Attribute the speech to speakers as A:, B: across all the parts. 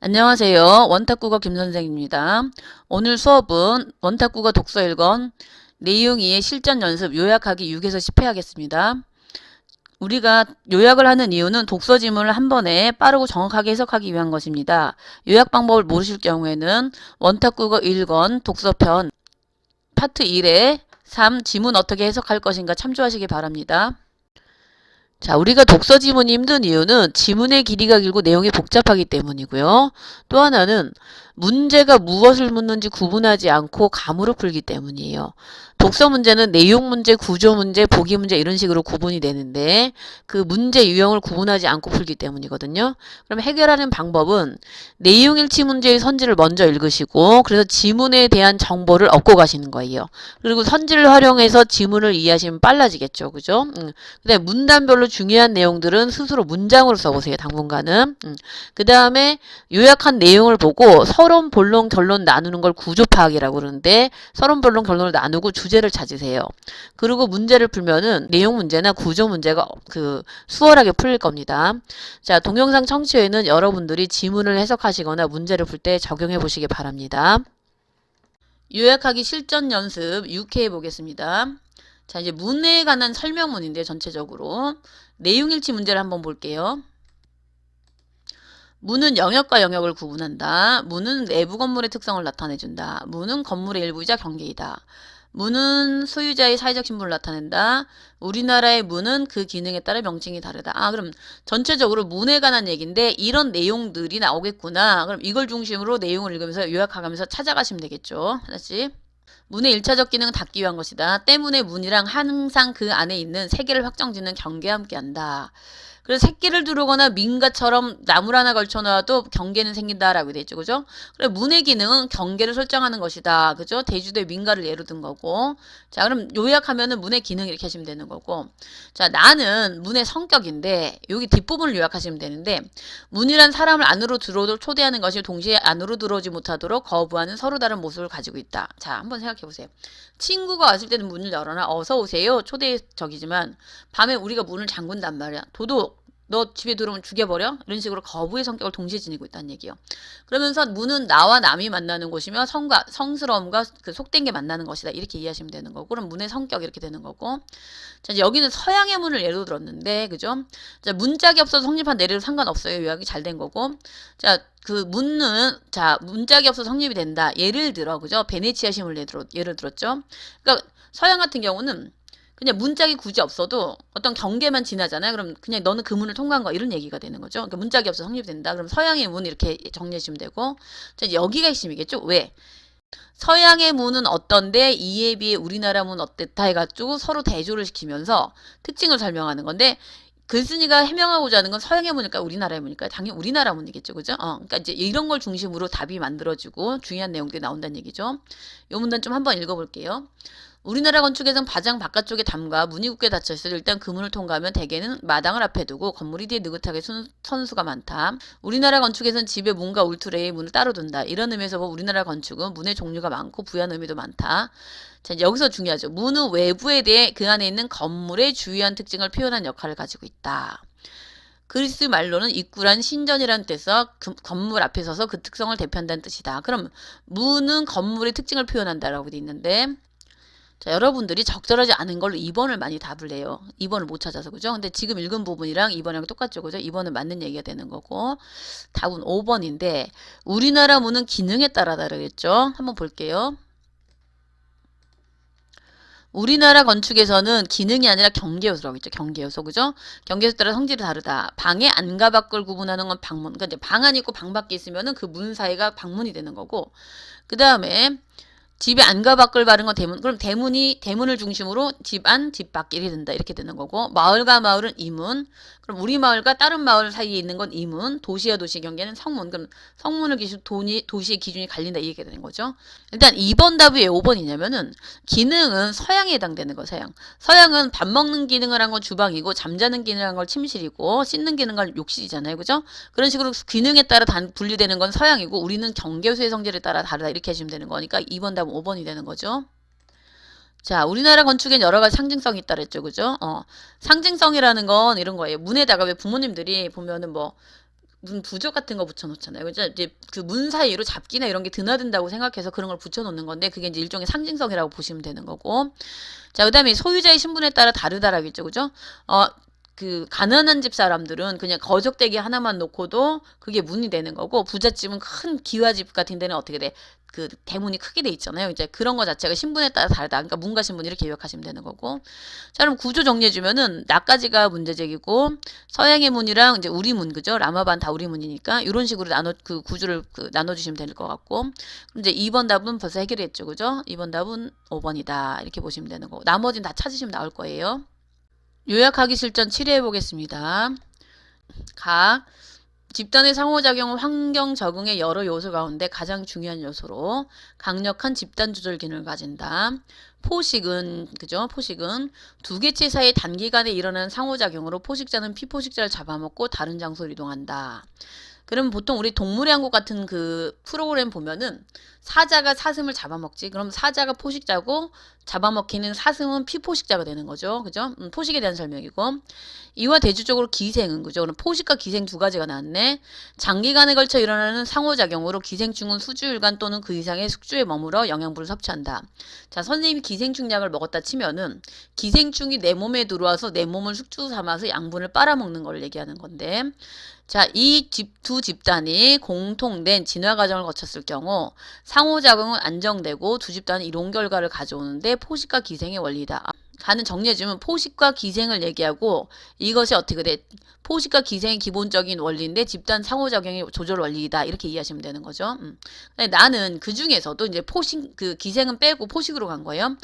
A: 안녕하세요. 원탁국어 김선생입니다. 오늘 수업은 원탁국어 독서 1권 내용 2의 실전 연습 요약하기 6에서 10회 하겠습니다. 우리가 요약을 하는 이유는 독서 지문을 한 번에 빠르고 정확하게 해석하기 위한 것입니다. 요약 방법을 모르실 경우에는 원탁국어 1권 독서편 파트 1의 3 지문 어떻게 해석할 것인가 참조하시기 바랍니다. 자, 우리가 독서 지문이 힘든 이유는 지문의 길이가 길고 내용이 복잡하기 때문이고요. 또 하나는 문제가 무엇을 묻는지 구분하지 않고 감으로 풀기 때문이에요. 독서 문제는 내용 문제, 구조 문제, 보기 문제 이런 식으로 구분이 되는데 그 문제 유형을 구분하지 않고 풀기 때문이거든요. 그럼 해결하는 방법은 내용 일치 문제의 선지를 먼저 읽으시고 그래서 지문에 대한 정보를 얻고 가시는 거예요. 그리고 선지를 활용해서 지문을 이해하시면 빨라지겠죠. 그죠? 그다음에 문단별로 중요한 내용들은 스스로 문장으로 써보세요. 당분간은. 그 다음에 요약한 내용을 보고 서론, 본론, 결론 나누는 걸 구조 파악이라고 그러는데 서론, 본론, 결론을 나누고 주제를 찾으세요. 그리고 문제를 풀면은 내용 문제나 구조 문제가 수월하게 풀릴 겁니다. 자, 동영상 청취 후에는 여러분들이 지문을 해석하시거나 문제를 풀 때 적용해 보시기 바랍니다. 요약하기 실전 연습 6회 해보겠습니다. 자, 이제 문에 관한 설명문인데 전체적으로 내용일치 문제를 한번 볼게요. 문은 영역과 영역을 구분한다. 문은 내부 건물의 특성을 나타내준다. 문은 건물의 일부이자 경계이다. 문은 소유자의 사회적 신분을 나타낸다. 우리나라의 문은 그 기능에 따라 명칭이 다르다. 그럼 전체적으로 문에 관한 얘기인데 이런 내용들이 나오겠구나. 그럼 이걸 중심으로 내용을 읽으면서 요약하면서 찾아가시면 되겠죠. 하나씩. 문의 1차적 기능은 닫기 위한 것이다. 때문에 문이랑 항상 그 안에 있는 세계를 확정짓는 경계와 함께한다. 그래서 새끼를 두르거나 민가처럼 나물 하나 걸쳐놔도 경계는 생긴다라고 돼 있죠. 그죠? 그래 문의 기능은 경계를 설정하는 것이다. 그죠? 대주대 민가를 예로 든 거고. 자, 그럼 요약하면은 문의 기능 이렇게 하시면 되는 거고. 자, 나는 문의 성격인데 여기 뒷부분을 요약하시면 되는데 문이란 사람을 안으로 들어오도록 초대하는 것이 동시에 안으로 들어오지 못하도록 거부하는 서로 다른 모습을 가지고 있다. 자, 한번 생각해 보세요. 친구가 왔을 때는 문을 열어놔. 어서 오세요. 초대적이지만 밤에 우리가 문을 잠근단 말이야. 도둑. 너 집에 들어오면 죽여버려? 이런 식으로 거부의 성격을 동시에 지니고 있다는 얘기예요. 그러면서 문은 나와 남이 만나는 곳이며 성스러움과 그 속된 게 만나는 것이다. 이렇게 이해하시면 되는 거고. 그럼 문의 성격 이렇게 되는 거고. 자, 이제 여기는 서양의 문을 예로 들었는데, 그죠? 자, 문짝이 없어서 성립한 내래도 상관없어요. 요약이 잘 된 거고. 자, 문짝이 없어서 성립이 된다. 예를 들어, 그죠? 베네치아 신을 예를 들었죠? 그러니까 서양 같은 경우는 그냥 문짝이 굳이 없어도 어떤 경계만 지나잖아요. 그럼 그냥 너는 그 문을 통과한 거 이런 얘기가 되는 거죠. 그러니까 문짝이 없어서 성립된다. 그럼 서양의 문 이렇게 정리하시면 되고. 자, 여기가 핵심이겠죠. 왜? 서양의 문은 어떤데 이에 비해 우리나라 문 어땠다 해가지고 서로 대조를 시키면서 특징을 설명하는 건데 글쓴이가 해명하고자 하는 건 서양의 문일까 우리나라의 문일까? 당연히 우리나라 문이겠죠. 그죠? 그러니까 이제 이런 걸 중심으로 답이 만들어지고 중요한 내용들이 나온다는 얘기죠. 이 문단 좀 한번 읽어볼게요. 우리나라 건축에서는 바장 바깥쪽에 담과 문이 굳게 닫혀있어 일단 그 문을 통과하면 대개는 마당을 앞에 두고 건물이 뒤에 느긋하게 선수가 많다. 우리나라 건축에서는 집에 문과 울투레의 문을 따로 둔다. 이런 의미에서 우리나라 건축은 문의 종류가 많고 부여한 의미도 많다. 자, 여기서 중요하죠. 문은 외부에 대해 그 안에 있는 건물의 주요한 특징을 표현한 역할을 가지고 있다. 그리스 말로는 입구란 신전이라는 뜻에서 건물 앞에 서서 그 특성을 대표한다는 뜻이다. 그럼 문은 건물의 특징을 표현한다라고 돼 있는데 자, 여러분들이 적절하지 않은 걸로 2번을 많이 답을 내요. 2번을 못 찾아서, 그죠? 근데 지금 읽은 부분이랑 2번이랑 똑같죠, 그죠? 2번은 맞는 얘기가 되는 거고, 답은 5번인데, 우리나라 문은 기능에 따라 다르겠죠? 한번 볼게요. 우리나라 건축에서는 기능이 아니라 경계 요소라고 있죠. 경계 요소, 그죠? 경계 요소에 따라 성질이 다르다. 방의 안과 밖을 구분하는 건 방문. 그러니까 이제 방 안이 있고 방 밖에 있으면은 그 문 사이가 방문이 되는 거고, 그 다음에 집에 안과 밖을 바른 건 대문. 그럼 대문을 중심으로 집 안, 집 밖 이렇게 된다. 이렇게 되는 거고 마을과 마을은 이문. 그럼 우리 마을과 다른 마을 사이에 있는 건 이문. 도시와 도시 경계는 성문. 그럼 성문을 기준 도시의 기준이 갈린다. 이렇게 되는 거죠. 일단 2번 답이 왜 5번이냐면은 기능은 서양에 해당되는 거 서양. 서양은 밥 먹는 기능을 한 건 주방이고 잠자는 기능을 한 건 침실이고 씻는 기능을 욕실이잖아요. 그죠? 그런 식으로 기능에 따라 분리되는 건 서양이고 우리는 경계수의 성질에 따라 다르다. 이렇게 하시면 되는 거니까 2번 답은 5번이 되는 거죠. 자, 우리나라 건축엔 여러 가지 상징성이 있다 그랬죠. 그죠? 상징성이라는 건 이런 거예요. 문에다가 왜 부모님들이 보면은 문 부적 같은 거 붙여놓잖아요. 그죠? 이제 그 문 사이로 잡기나 이런 게 드나든다고 생각해서 그런 걸 붙여놓는 건데 그게 이제 일종의 상징성이라고 보시면 되는 거고. 자, 그다음에 소유자의 신분에 따라 다르다라겠죠, 그죠? 그 가난한 집 사람들은 그냥 거적대기 하나만 놓고도 그게 문이 되는 거고 부잣집은 큰 기와집 같은 데는 어떻게 돼? 그 대문이 크게 돼 있잖아요. 이제 그런 거 자체가 신분에 따라 다르다. 그러니까 문과 신분 이렇게 요약하시면 되는 거고. 자, 그럼 구조 정리해 주면은 나까지가 문제제기고 서양의 문이랑 이제 우리 문 그죠? 라마반 다 우리 문이니까 이런 식으로 그 구조를 나눠 주시면 될 것 같고. 그럼 이제 2번 답은 벌써 해결했죠. 그죠? 2번 답은 5번이다. 이렇게 보시면 되는 거고. 나머지는 다 찾으시면 나올 거예요. 요약하기 실전 7회 해보겠습니다. 각 집단의 상호작용 환경 적응의 여러 요소 가운데 가장 중요한 요소로 강력한 집단 조절 기능을 가진다. 포식은 그죠? 포식은 두 개체 사이 단기간에 일어나는 상호작용으로 포식자는 피포식자를 잡아먹고 다른 장소로 이동한다. 그럼 보통 우리 동물의 왕국 같은 그 프로그램 보면은 사자가 사슴을 잡아먹지. 그럼 사자가 포식자고 잡아먹히는 사슴은 피포식자가 되는 거죠. 그죠? 포식에 대한 설명이고. 이와 대조적으로 기생은 그죠? 그럼 포식과 기생 두 가지가 나왔네. 장기간에 걸쳐 일어나는 상호작용으로 기생충은 수주일간 또는 그 이상의 숙주에 머물러 영양분을 섭취한다. 자, 선생님이 기생충 약을 먹었다 치면은 기생충이 내 몸에 들어와서 내 몸을 숙주 삼아서 양분을 빨아먹는 걸 얘기하는 건데 자, 이 두 집단이 공통된 진화 과정을 거쳤을 경우 상호작용은 안정되고 두 집단은 이론 결과를 가져오는데 포식과 기생의 원리다. 가는 정리해주면 포식과 기생을 얘기하고 이것이 어떻게 돼? 포식과 기생의 기본적인 원리인데 집단 상호작용의 조절 원리이다. 이렇게 이해하시면 되는 거죠. 나는 그 중에서도 이제 그 기생은 빼고 포식으로 간 거예요.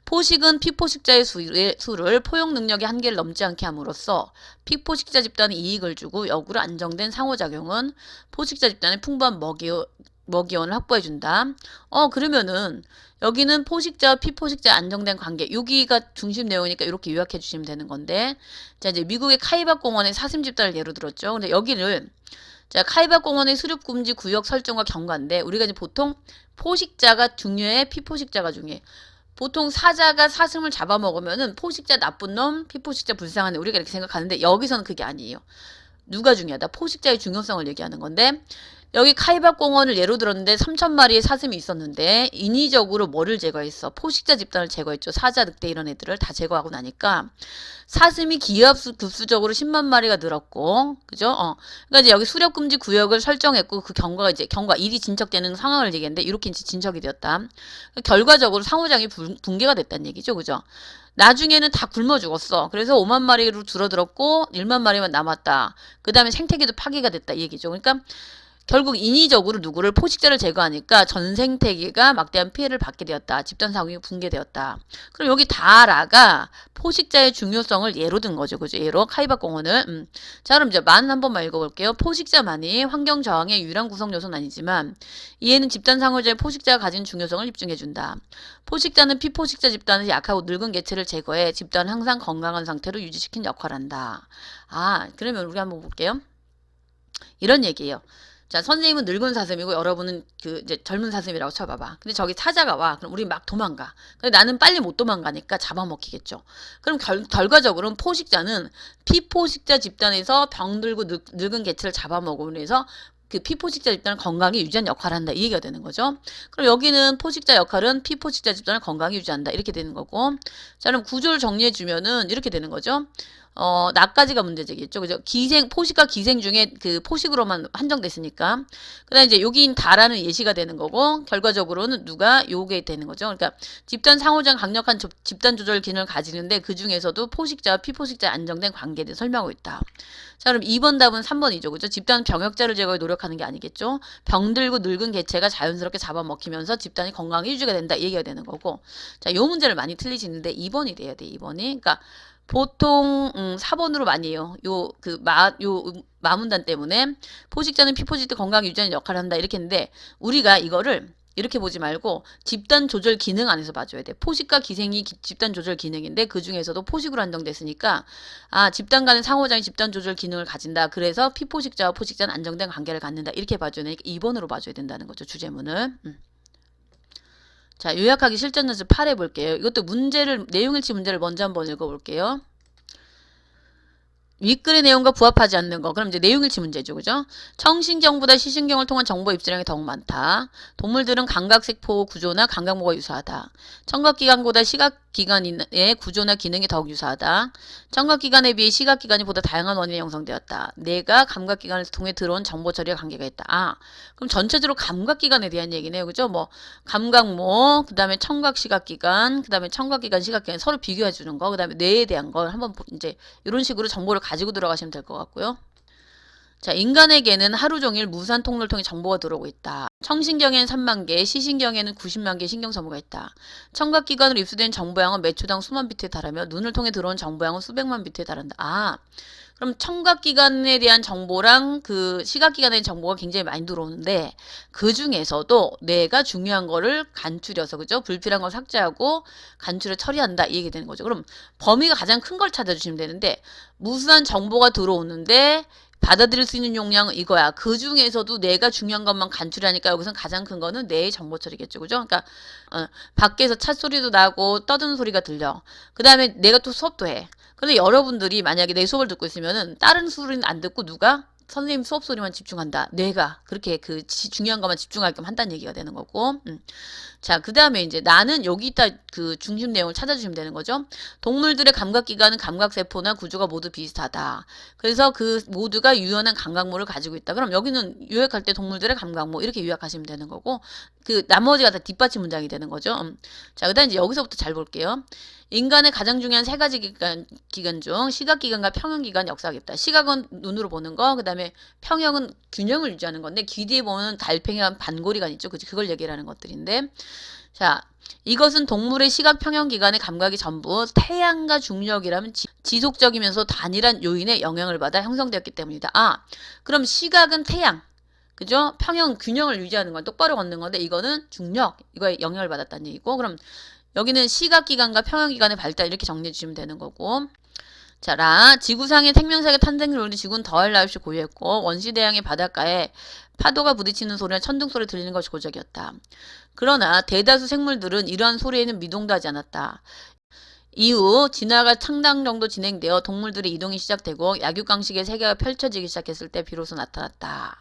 A: 포식은 피포식자의 수를 포용 능력의 한계를 넘지 않게 함으로써 피포식자 집단에 이익을 주고 역으로 안정된 상호작용은 포식자 집단에 풍부한 먹이원을 확보해준다. 그러면은 여기는 포식자와 피포식자 안정된 관계 여기가 중심 내용이니까 이렇게 요약해 주시면 되는 건데 자 이제 미국의 카이바 공원의 사슴 집단을 예로 들었죠. 근데 여기를 자 카이바 공원의 수렵 금지 구역 설정과 경과인데 우리가 이제 보통 포식자가 중요해 피포식자가 중요해. 보통 사자가 사슴을 잡아먹으면은 포식자 나쁜 놈, 피포식자 불쌍한 애 우리가 이렇게 생각하는데 여기서는 그게 아니에요. 누가 중요하다? 포식자의 중요성을 얘기하는 건데 여기 카이바 공원을 예로 들었는데 3,000마리의 사슴이 있었는데 인위적으로 뭐를 제거했어? 포식자 집단을 제거했죠. 사자, 늑대 이런 애들을 다 제거하고 나니까 사슴이 기하급수적으로 10만 마리가 늘었고 그죠? 그러니까 이제 여기 수렵금지 구역을 설정했고 그 경과가 이제 일이 진척되는 상황을 얘기했는데 이렇게 이제 진척이 되었다. 결과적으로 상호작용이 붕괴가 됐다는 얘기죠. 그죠? 나중에는 다 굶어 죽었어. 그래서 5만 마리로 줄어들었고 1만 마리만 남았다. 그 다음에 생태계도 파괴가 됐다 이 얘기죠. 그러니까 결국 인위적으로 누구를 포식자를 제거하니까 전 생태계가 막대한 피해를 받게 되었다. 집단 상황이 붕괴되었다. 그럼 여기 다라가 포식자의 중요성을 예로 든 거죠. 그죠? 예로 카이바 공원을. 자, 그럼 이제 만 한 번만 읽어볼게요. 포식자만이 환경 저항의 유일한 구성 요소는 아니지만 이에는 집단 상호자의 포식자가 가진 중요성을 입증해준다. 포식자는 피포식자 집단에서 약하고 늙은 개체를 제거해 집단을 항상 건강한 상태로 유지시킨 역할을 한다. 그러면 우리 한번 볼게요. 이런 얘기예요. 자, 선생님은 늙은 사슴이고 여러분은 그 이제 젊은 사슴이라고 쳐봐봐. 근데 저기 사자가 와. 그럼 우리 막 도망가. 근데 나는 빨리 못 도망가니까 잡아먹히겠죠. 그럼 결과적으로는 포식자는 피포식자 집단에서 병들고 늙은 개체를 잡아먹으면서 해서 그 피포식자 집단을 건강히 유지하는 역할을 한다. 이 얘기가 되는 거죠. 그럼 여기는 포식자 역할은 피포식자 집단을 건강히 유지한다. 이렇게 되는 거고. 자, 그럼 구조를 정리해 주면은 이렇게 되는 거죠. 나까지가 문제제기겠죠. 그죠? 포식과 기생 중에 그 포식으로만 한정됐으니까. 그 다음에 이제 여기인 다라는 예시가 되는 거고, 결과적으로는 누가 요게 되는 거죠. 그러니까 집단 상호작 강력한 집단 조절 기능을 가지는데 그 중에서도 포식자와 피포식자의 안정된 관계에 대해 설명하고 있다. 자, 그럼 2번 답은 3번이죠. 그죠? 집단 병역자를 제거해 노력하는 게 아니겠죠. 병들고 늙은 개체가 자연스럽게 잡아먹히면서 집단이 건강히 유지가 된다. 이 얘기가 되는 거고. 자, 요 문제를 많이 틀리시는데 2번이 돼야 돼. 2번이. 그러니까 보통 4번으로 많이 해요. 요 마문단 때문에 포식자는 피포식자 건강 유지하는 역할을 한다 이렇게 했는데 우리가 이거를 이렇게 보지 말고 집단 조절 기능 안에서 봐줘야 돼. 포식과 기생이 집단 조절 기능인데 그 중에서도 포식으로 한정됐으니까 집단 간의 상호작용 집단 조절 기능을 가진다. 그래서 피포식자와 포식자는 안정된 관계를 갖는다. 이렇게 봐줘야 되니까 2번으로 봐줘야 된다는 거죠. 주제문을. 자, 요약하기 실전 연습 8 해볼게요. 이것도 내용일치 문제를 먼저 한번 읽어볼게요. 윗글의 내용과 부합하지 않는 거. 그럼 이제 내용일치 문제죠. 그죠? 청신경보다 시신경을 통한 정보 입수량이 더욱 많다. 동물들은 감각세포 구조나 감각모가 유사하다. 청각기관보다 시각기관의 구조나 기능이 더욱 유사하다. 청각기관에 비해 시각기관이 보다 다양한 원인에 형성되었다. 뇌가 감각기관을 통해 들어온 정보 처리와 관계가 있다. 아, 그럼 전체적으로 감각기관에 대한 얘기네요. 그죠? 뭐 감각모, 그 다음에 청각시각기관, 그 다음에 청각기관, 시각기관 서로 비교해 주는 거, 그 다음에 뇌에 대한 걸 한번 이제 이런 식으로 정보를 가지고 들어가시면 될 것 같고요. 자, 인간에게는 하루 종일 무수한 통로를 통해 정보가 들어오고 있다. 청신경에는 3만 개, 시신경에는 90만 개의 신경소모가 있다. 청각기관으로 입수된 정보량은 몇 초당 수만 비트에 달하며 눈을 통해 들어온 정보량은 수백만 비트에 달한다. 아, 그럼 청각기관에 대한 정보랑 그 시각기관에 대한 정보가 굉장히 많이 들어오는데 그 중에서도 뇌가 중요한 거를 간추려서 그죠? 불필요한 걸 삭제하고 간추려 처리한다 이 얘기 되는 거죠. 그럼 범위가 가장 큰 걸 찾아주시면 되는데 무수한 정보가 들어오는데 받아들일 수 있는 용량은 이거야. 그 중에서도 내가 중요한 것만 간추려하니까 여기서 가장 큰 거는 뇌의 정보 처리겠죠. 그죠? 그러니까 밖에서 차 소리도 나고 떠드는 소리가 들려. 그 다음에 내가 또 수업도 해. 근데 여러분들이 만약에 내 수업을 듣고 있으면은 다른 소리는 안 듣고 누가 선생님 수업 소리만 집중한다. 뇌가 그렇게 그 중요한 것만 집중하게끔 한다는 얘기가 되는 거고. 자, 그 다음에 이제 나는 여기 있다 그 중심 내용을 찾아주시면 되는 거죠. 동물들의 감각기관은 감각세포나 구조가 모두 비슷하다. 그래서 그 모두가 유연한 감각모를 가지고 있다. 그럼 여기는 요약할 때 동물들의 감각모 이렇게 요약하시면 되는 거고 그 나머지가 다 뒷받침 문장이 되는 거죠. 자, 그 다음에 이제 여기서부터 잘 볼게요. 인간의 가장 중요한 세 가지 기관 중 시각기관과 평형기관이 역사하고 있다. 시각은 눈으로 보는 거, 그 다음에 평형은 균형을 유지하는 건데 귀 뒤에 보면 달팽이와 반고리관 있죠. 그걸 얘기를 하는 것들인데 자, 이것은 동물의 시각 평형기관의 감각이 전부 태양과 중력이라면 지속적이면서 단일한 요인의 영향을 받아 형성되었기 때문이다. 아, 그럼 시각은 태양, 그죠? 평형, 균형을 유지하는 건 똑바로 걷는 건데 이거는 중력, 이거에 영향을 받았다는 얘기고 그럼 여기는 시각기관과 평형기관의 발달 이렇게 정리해 주시면 되는 거고 자, 지구상의 생명세계 탄생을 우리 지구는 더할 나위 없이 고유했고 원시대양의 바닷가에 파도가 부딪히는 소리나 천둥소리 들리는 것이 고적이었다. 그러나 대다수 생물들은 이러한 소리에는 미동도 하지 않았다. 이후 진화가 상당 정도 진행되어 동물들의 이동이 시작되고 약육강식의 세계가 펼쳐지기 시작했을 때 비로소 나타났다.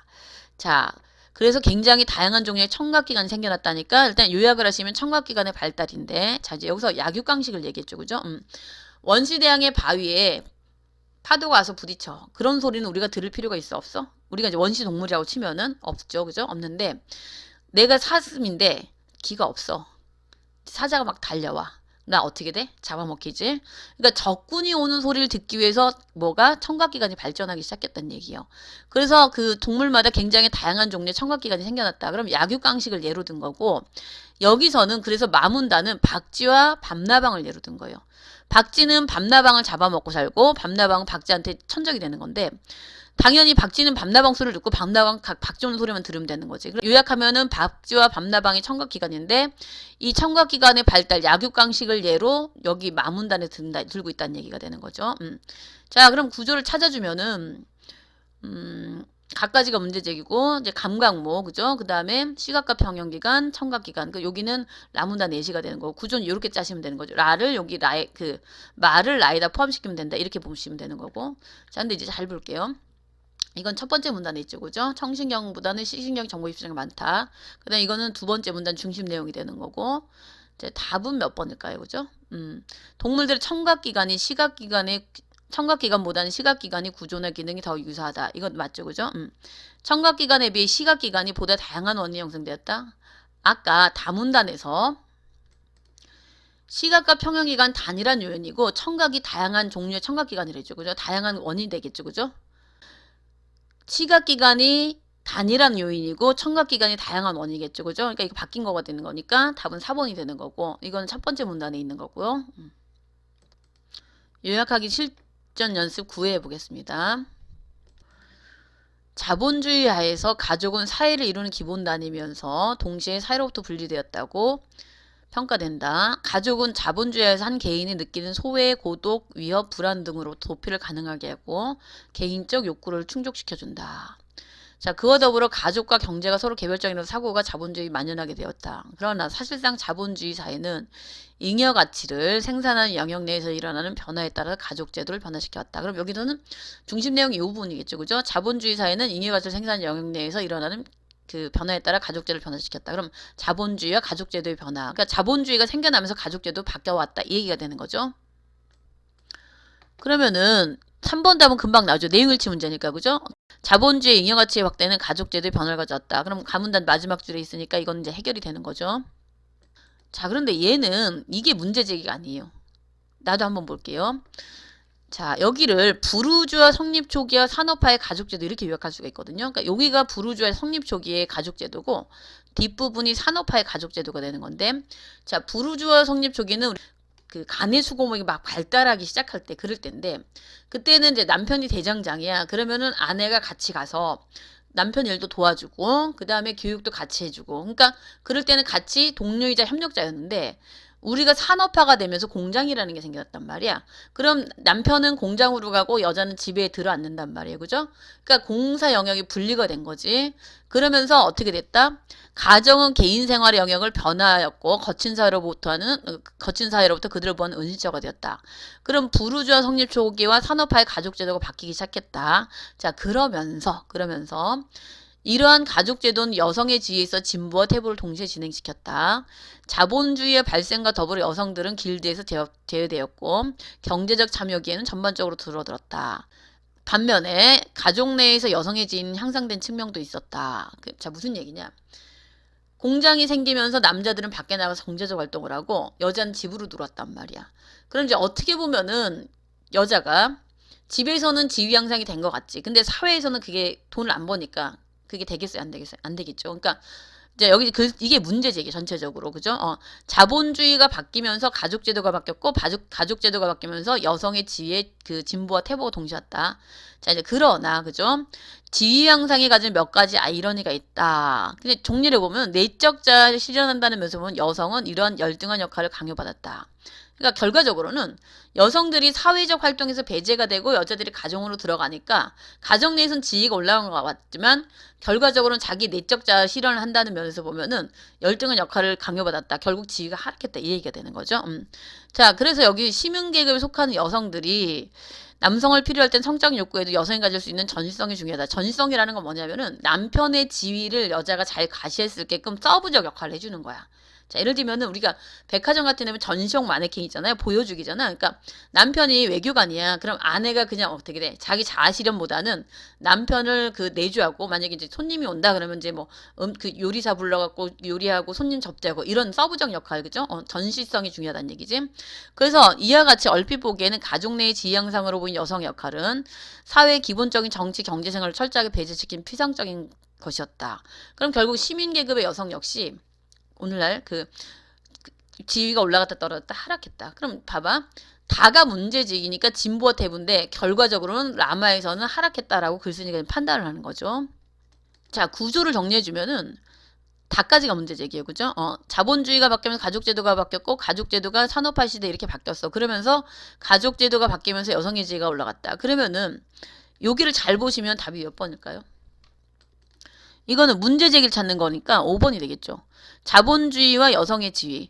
A: 자, 그래서 굉장히 다양한 종류의 청각기관이 생겨났다니까 일단 요약을 하시면 청각기관의 발달인데 자, 이제 여기서 약육강식을 얘기했죠. 그죠? 원시대양의 바위에 파도가 와서 부딪혀. 그런 소리는 우리가 들을 필요가 있어? 없어? 우리가 이제 원시 동물이라고 치면은 없죠. 그죠? 없는데 내가 사슴인데 기가 없어. 사자가 막 달려와. 나 어떻게 돼? 잡아먹히지? 그러니까 적군이 오는 소리를 듣기 위해서 뭐가 청각기관이 발전하기 시작했다는 얘기예요. 그래서 그 동물마다 굉장히 다양한 종류의 청각기관이 생겨났다. 그럼 약육강식을 예로 든 거고 여기서는 그래서 마문다는 박쥐와 밤나방을 예로 든 거예요. 박쥐는 밤나방을 잡아먹고 살고 밤나방은 박쥐한테 천적이 되는 건데 당연히 박쥐는 밤나방 소리를 듣고 밤나방 박쥐 오는 소리만 들으면 되는 거지. 요약하면은 박쥐와 밤나방이 청각기관인데 이 청각기관의 발달 약육강식을 예로 여기 마문단에 들고 있다는 얘기가 되는 거죠. 자, 그럼 구조를 찾아주면은 각가지가 문제제기고 이제 감각모 그죠? 그 다음에 시각과 평형기관, 청각기관. 여기는 라문단 내시가 되는 거고 구조는 이렇게 짜시면 되는 거죠. 라를 여기 라에 말을 라에다 포함시키면 된다 이렇게 보시면 되는 거고. 자, 근데 이제 잘 볼게요. 이건 첫 번째 문단에 있죠. 그죠? 청신경보다는 시신경 정보 입수량이 많다. 그 다음에 이거는 두 번째 문단 중심 내용이 되는 거고. 이제 답은 몇 번일까요? 그죠? 동물들의 청각기관보다는 시각기관이 구조나 기능이 더 유사하다. 이건 맞죠? 그죠? 청각기관에 비해 시각기관이 보다 다양한 원인이 형성되었다. 아까 다문단에서 시각과 평형기관 단일한 요인이고 청각이 다양한 종류의 청각기관이랬죠. 그죠? 다양한 원인이 되겠죠. 그죠? 시각기관이 단일한 요인이고 청각기관이 다양한 원인이겠죠. 그죠? 그러니까 이거 바뀐 거가 되는 거니까 답은 4번이 되는 거고 이건 첫 번째 문단에 있는 거고요. 요약하기 실전 연습 9회 해보겠습니다. 자본주의 하에서 가족은 사회를 이루는 기본단위면서 동시에 사회로부터 분리되었다고 평가된다. 가족은 자본주의에서 한 개인이 느끼는 소외, 고독, 위협, 불안 등으로 도피를 가능하게 하고 개인적 욕구를 충족시켜준다. 자, 그와 더불어 가족과 경제가 서로 개별적인 사고가 자본주의 만연하게 되었다. 그러나 사실상 자본주의 사회는 잉여 가치를 생산하는 영역 내에서 일어나는 변화에 따라 가족 제도를 변화시켰다. 그럼 여기서는 중심 내용이 이 부분이겠죠. 그죠? 자본주의 사회는 잉여 가치를 생산하는 영역 내에서 일어나는 그 변화에 따라 가족제도를 변화시켰다. 그럼 자본주의와 가족제도의 변화. 그러니까 자본주의가 생겨나면서 가족제도 바뀌어왔다. 이 얘기가 되는 거죠. 그러면은 3번 답은 금방 나오죠. 내용일치 문제니까. 그죠? 자본주의 잉여가치의 확대는 가족제도의 변화를 가져왔다. 그럼 가문단 마지막 줄에 있으니까 이건 이제 해결이 되는 거죠. 자, 그런데 얘는 이게 문제제기가 아니에요. 나도 한번 볼게요. 자, 여기를 부르주아 성립 초기와 산업화의 가족제도 이렇게 요약할 수가 있거든요. 그러니까 여기가 부르주아 성립 초기의 가족제도고 뒷부분이 산업화의 가족제도가 되는 건데, 자, 부르주아 성립 초기는 그 간의 수공업이 막 발달하기 시작할 때 그럴 때인데, 그때는 이제 남편이 대장장이야. 그러면은 아내가 같이 가서 남편 일도 도와주고 그 다음에 교육도 같이 해주고, 그러니까 그럴 때는 같이 동료이자 협력자였는데, 우리가 산업화가 되면서 공장이라는 게 생겼단 말이야. 그럼 남편은 공장으로 가고 여자는 집에 들어앉는단 말이에요. 그죠? 그러니까 공사 영역이 분리가 된 거지. 그러면서 어떻게 됐다? 가정은 개인 생활의 영역을 변화하였고 거친 사회로부터 그들을 보는 은실자가 되었다. 그럼 부르주아 성립 초기와 산업화의 가족 제도가 바뀌기 시작했다. 자, 그러면서 이러한 가족제도는 여성의 지위에서 진보와 퇴보를 동시에 진행시켰다. 자본주의의 발생과 더불어 여성들은 길드에서 제외되었고 경제적 참여기에는 전반적으로 줄어들었다. 반면에 가족 내에서 여성의 지위는 향상된 측면도 있었다. 자, 무슨 얘기냐? 공장이 생기면서 남자들은 밖에 나가서 경제적 활동을 하고 여자는 집으로 들어왔단 말이야. 그럼 이제 어떻게 보면은 여자가 집에서는 지위 향상이 된 것 같지. 근데 사회에서는 그게 돈을 안 버니까 그게 되겠어요? 안 되겠어요? 안 되겠죠. 그러니까 이제 여기 이게 문제제기 전체적으로. 그죠? 자본주의가 바뀌면서 가족제도가 바뀌었고 가족제도가 바뀌면서 여성의 지위의 그 진보와 퇴보가 동시에 왔다. 자, 이제 그러나 그죠? 지위 향상이 가진 몇 가지 아이러니가 있다. 근데 정리를 보면 내적 자아를 실현한다는 면에서 보면 여성은 이러한 열등한 역할을 강요받았다. 그러니까 결과적으로는 여성들이 사회적 활동에서 배제가 되고 여자들이 가정으로 들어가니까 가정 내에서는 지위가 올라간 것 같지만 결과적으로는 자기 내적 자아 실현을 한다는 면에서 보면은 열등한 역할을 강요받았다. 결국 지위가 하락했다. 이 얘기가 되는 거죠. 자, 그래서 여기 시민계급에 속하는 여성들이 남성을 필요할 땐 성적 욕구에도 여성이 가질 수 있는 전시성이 중요하다. 전시성이라는 건 뭐냐면은 남편의 지위를 여자가 잘 과시할 수 있게끔 서브적 역할을 해주는 거야. 자, 예를 들면은 우리가 백화점 같은 데면 전시용 마네킹 있잖아요. 보여주기잖아. 그러니까 남편이 외교관이야. 그럼 아내가 그냥 어떻게 돼? 자기 자아 실현보다는 남편을 그 내주하고, 만약에 이제 손님이 온다 그러면 이제 뭐 그 요리사 불러갖고 요리하고 손님 접대하고 이런 서브적 역할, 그죠? 전시성이 중요하다는 얘기지. 그래서 이와 같이 얼핏 보기에는 가족 내의 지위 향상으로 보인 여성의 역할은 사회의 기본적인 정치 경제 생활을 철저하게 배제시킨 피상적인 것이었다. 그럼 결국 시민 계급의 여성 역시 오늘날 그 지위가 올라갔다 떨어졌다 하락했다. 그럼 봐봐. 다가 문제지기니까 진보와 퇴보인데 결과적으로는 라마에서는 하락했다라고 글쓴이가 판단을 하는 거죠. 자, 구조를 정리해주면은 다까지가 문제제기예요. 그죠? 자본주의가 바뀌면서 가족제도가 바뀌었고 가족제도가 산업화 시대에 이렇게 바뀌었어. 그러면서 가족제도가 바뀌면서 여성의 지위가 올라갔다. 그러면은 여기를 잘 보시면 답이 몇 번일까요? 이거는 문제제기를 찾는 거니까 5번이 되겠죠. 자본주의와 여성의 지위.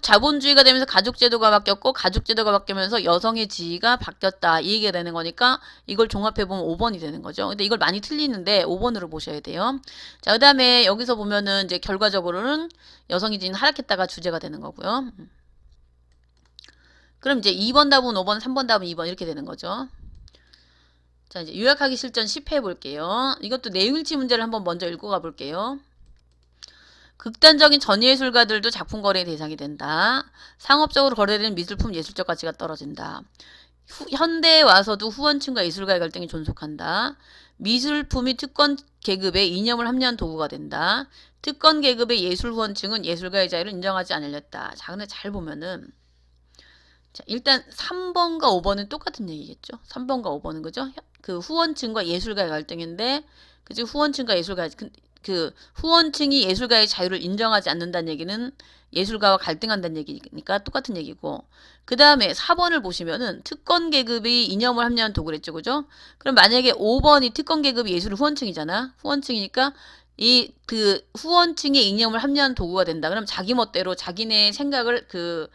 A: 자본주의가 되면서 가족제도가 바뀌었고 가족제도가 바뀌면서 여성의 지위가 바뀌었다. 이 얘기가 되는 거니까 이걸 종합해보면 5번이 되는 거죠. 근데 이걸 많이 틀리는데 5번으로 보셔야 돼요. 자, 그 다음에 여기서 보면은 이제 결과적으로는 여성의 지위는 하락했다가 주제가 되는 거고요. 그럼 이제 2번 답은 5번, 3번 답은 2번 이렇게 되는 거죠. 자, 이제 요약하기 실전 10회 해볼게요. 이것도 내용일치 문제를 한번 먼저 읽고 가볼게요. 극단적인 전예술가들도 작품 거래의 대상이 된다. 상업적으로 거래되는 미술품 예술적 가치가 떨어진다. 현대에 와서도 후원층과 예술가의 갈등이 존속한다. 미술품이 특권 계급의 이념을 합리한 도구가 된다. 특권 계급의 예술 후원층은 예술가의 자유를 인정하지 않으렸다. 자, 근데 잘 보면은 자, 일단 3번과 5번은 똑같은 얘기겠죠. 3번과 5번은 그죠? 그 후원층과 예술가의 갈등인데, 그죠? 후원층과 예술가 그 후원층이 예술가의 자유를 인정하지 않는다는 얘기는 예술가와 갈등한다는 얘기니까 똑같은 얘기고, 그 다음에 4번을 보시면은 특권 계급이 이념을 합리화한 도구를 했죠. 그죠? 그럼 만약에 5번이 특권 계급이 예술 후원층이잖아. 후원층이니까 이 그 후원층의 이념을 합리화한 도구가 된다. 그럼 자기 멋대로 자기네 생각을 그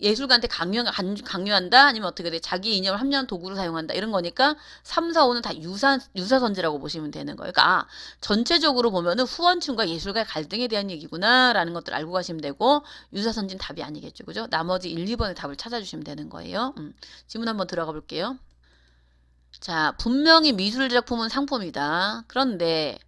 A: 예술가한테 강요한다? 아니면 어떻게 돼? 자기 이념을 합리화한 도구로 사용한다? 이런 거니까 3, 4, 5는 다 유사선지라고 보시면 되는 거예요. 그러니까 전체적으로 보면은 후원층과 예술가의 갈등에 대한 얘기구나 라는 것들 알고 가시면 되고, 유사선지는 답이 아니겠죠. 그죠? 나머지 1, 2번의 답을 찾아주시면 되는 거예요. 질문 한번 들어가 볼게요. 자, 분명히 미술작품은 상품이다. 그런데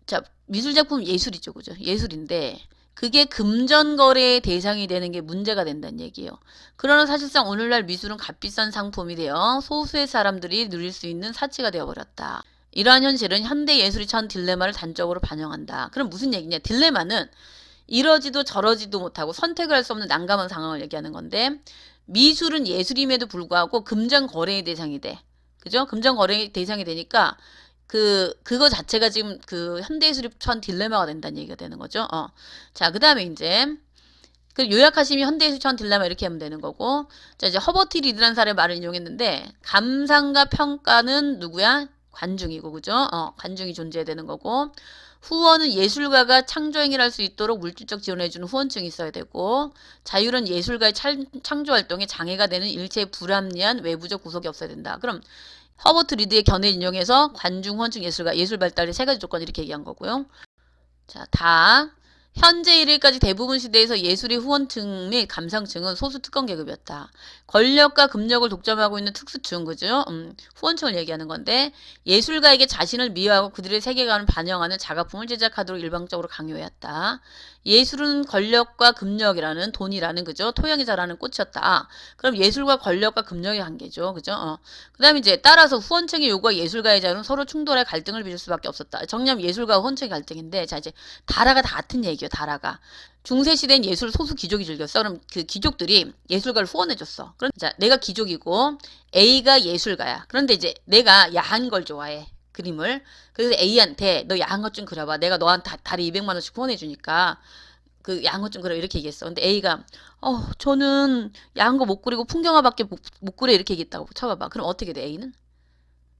A: 자, 미술작품 예술이죠. 그죠? 예술인데 그게 금전거래의 대상이 되는 게 문제가 된다는 얘기예요. 그러나 사실상 오늘날 미술은 값비싼 상품이 되어 소수의 사람들이 누릴 수 있는 사치가 되어버렸다. 이러한 현실은 현대 예술이 처한 딜레마를 단적으로 반영한다. 그럼 무슨 얘기냐? 딜레마는 이러지도 저러지도 못하고 선택을 할 수 없는 난감한 상황을 얘기하는 건데, 미술은 예술임에도 불구하고 금전거래의 대상이 돼. 그죠? 금전거래의 대상이 되니까 그거 자체가 지금 그 현대예술이 처한 딜레마가 된다는 얘기가 되는 거죠. 자, 그 다음에 이제 그 요약하시면 현대예술이 처한 딜레마 이렇게 하면 되는 거고, 자, 이제 허버트 리드라는 사람의 말을 인용했는데, 감상과 평가는 누구야? 관중이고, 그죠? 관중이 존재해야 되는 거고, 후원은 예술가가 창조행위를 할 수 있도록 물질적 지원해주는 후원층이 있어야 되고, 자율은 예술가의 창조활동에 장애가 되는 일체의 불합리한 외부적 구석이 없어야 된다. 그럼 허버트 리드의 견해를 인용해서 관중, 후원층, 예술가, 예술 발달의 세 가지 조건 이렇게 얘기한 거고요. 자, 다 현재 일일까지 대부분 시대에서 예술의 후원층 및 감상층은 소수 특권 계급이었다. 권력과 금력을 독점하고 있는 특수층, 그죠? 후원층을 얘기하는 건데, 예술가에게 자신을 미화하고 그들의 세계관을 반영하는 작업품을 제작하도록 일방적으로 강요했다. 예술은 권력과 금력이라는 돈이라는, 그죠? 토양이 자라는 꽃이었다. 그럼 예술과 권력과 금력의 관계죠. 그죠? 그 다음에 이제 따라서 후원층의 요구와 예술가의 자유는 서로 충돌해 갈등을 빚을 수밖에 없었다. 정리하면 예술가와 후원층의 갈등인데, 자, 이제 다라가 다 같은 얘기예요. 다라가. 중세시대엔 예술 소수 귀족이 즐겼어. 그럼 그 귀족들이 예술가를 후원해줬어. 그럼 자, 내가 귀족이고 A가 예술가야. 그런데 이제 내가 야한 걸 좋아해. 그림을. 그래서 A한테 너 야한 것 좀 그려봐. 내가 너한테 달에 200만 원씩 후원해주니까 그 야한 것 좀 그려. 이렇게 얘기했어. 근데 A가 저는 야한 거 못 그리고 풍경화밖에 못 그려. 이렇게 얘기했다고 쳐봐봐. 그럼 어떻게 돼? A는?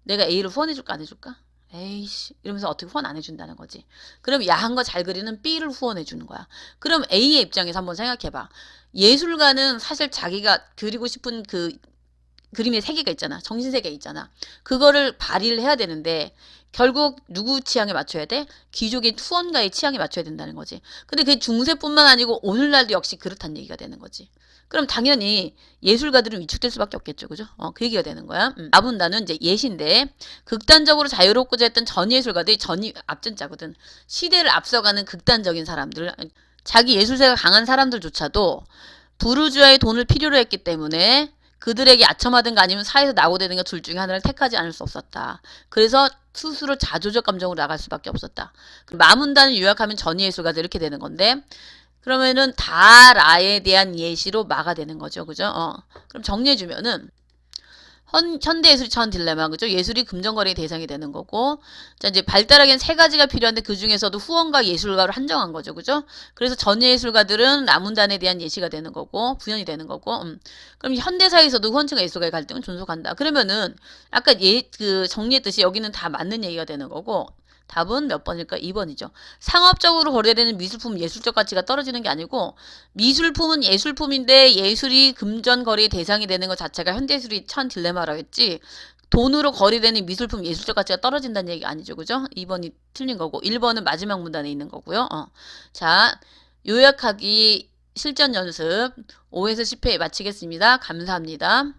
A: 내가 A를 후원해줄까 안 해줄까? 에이씨 이러면서 어떻게 후원 안 해준다는 거지. 그럼 야한 거 잘 그리는 B를 후원해 주는 거야. 그럼 A의 입장에서 한번 생각해봐. 예술가는 사실 자기가 그리고 싶은 그 그림의 세계가 있잖아. 정신세계가 있잖아. 그거를 발휘를 해야 되는데 결국 누구 취향에 맞춰야 돼? 귀족의 후원가의 취향에 맞춰야 된다는 거지. 근데 그게 중세뿐만 아니고 오늘날도 역시 그렇다는 얘기가 되는 거지. 그럼 당연히 예술가들은 위축될 수밖에 없겠죠. 그죠? 그 얘기가 되는 거야. 아분다는 이제 예시인데, 극단적으로 자유롭고자 했던 전예술가들이 전이 앞전자거든. 시대를 앞서가는 극단적인 사람들, 자기 예술세가 강한 사람들조차도 부르주아의 돈을 필요로 했기 때문에 그들에게 아첨하든가 아니면 사회에서 낙오되든가 둘 중에 하나를 택하지 않을 수 없었다. 그래서 스스로 자조적 감정으로 나갈 수밖에 없었다. 마문단을 요약하면 전예술가들 이렇게 되는 건데, 그러면은 다라에 대한 예시로 마가 되는 거죠. 그죠? 그럼 정리해주면은 현대 예술이 처한 딜레마, 그죠? 예술이 금전거래의 대상이 되는 거고, 자, 이제 발달하기엔 세 가지가 필요한데 그 중에서도 후원가 예술가로 한정한 거죠. 그죠? 그래서 전예술가들은 나문단에 대한 예시가 되는 거고, 구현이 되는 거고, 그럼 현대사에서도 후원층과 예술가의 갈등은 존속한다. 그러면은, 아까 정리했듯이 여기는 다 맞는 얘기가 되는 거고, 답은 몇 번일까? 2번이죠. 상업적으로 거래되는 미술품은 예술적 가치가 떨어지는 게 아니고, 미술품은 예술품인데 예술이 금전 거래의 대상이 되는 것 자체가 현대예술이 처한 딜레마라고 했지, 돈으로 거래되는 미술품 예술적 가치가 떨어진다는 얘기 아니죠. 그죠? 2번이 틀린 거고 1번은 마지막 문단에 있는 거고요. 자, 요약하기 실전 연습 5에서 10회 마치겠습니다. 감사합니다.